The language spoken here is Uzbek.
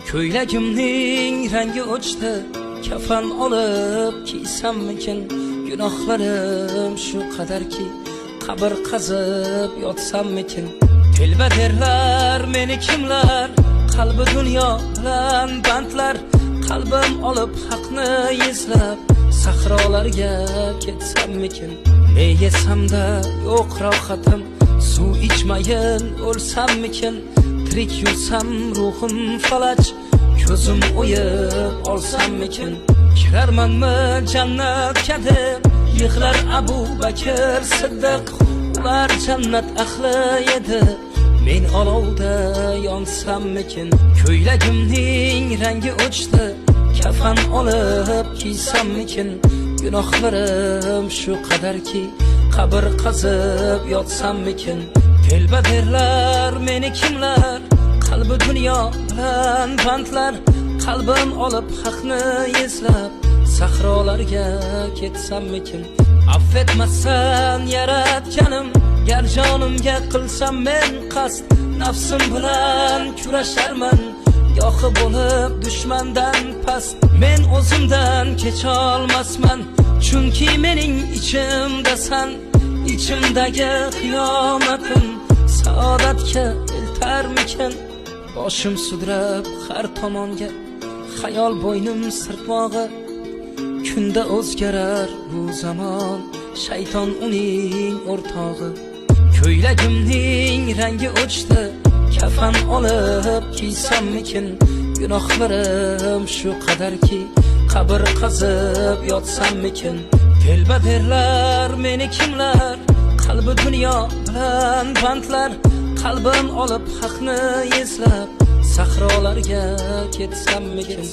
Ko'ylagimning rangi o'chdi, kafan olib kiysammikin? Gunohlarim shu qadarki, qabr qazib yotsammikin? Telba derlar meni kimlar, qalbi dunyo bilan bandlar. Qalbim olib haqni izlab, sahrolarga ketsammikin? Ne yesamda yo'q rohatim, suv ichmayin o'lsammikin? Tirik yursam ruhim falaj, ko'zim o'yib olsammikin? Kirarmanmi jannatga deb, yig'lar Abu Bakr Siddiq. Ular jannat ahli edi, men olovda yonsammikin? Ko'ylagimning rangi o'chdi, kafan olib kiysammikin? Gunohlarim shu qadarki, qabr qazib yotsammikin? Telba derlar meni kimlar, qalbi dunyo bilan bandlar. Qalbim olib haqni izlab, sahrolarga ketsammikin? Affetmasan yaratganim, gar jonimga qilsam men qasd. Nafsim bilan kurasharman, gohi bo'lib dushmandan past. Men o'zimdan kecholmasman, chunki mening ichimdasan. İçimdagi qiyomatim saodatga eltarmikin? Boshim sudrab har tomonga, xayol bo'ynim sirtmog'i. Kunda o'zgarar bu zamon, shayton uning o'rtog'i. Ko'ylagimning rangi o'chdi, kafan olib kiysammikin? Gunohlarim shu qadarki, qabr qazib yotsammikin? Telba derlar meni kimlar, qalbi dunyo bilan bandlar. Qalbim olib haqni izlab, sahrolarga ketsammikin?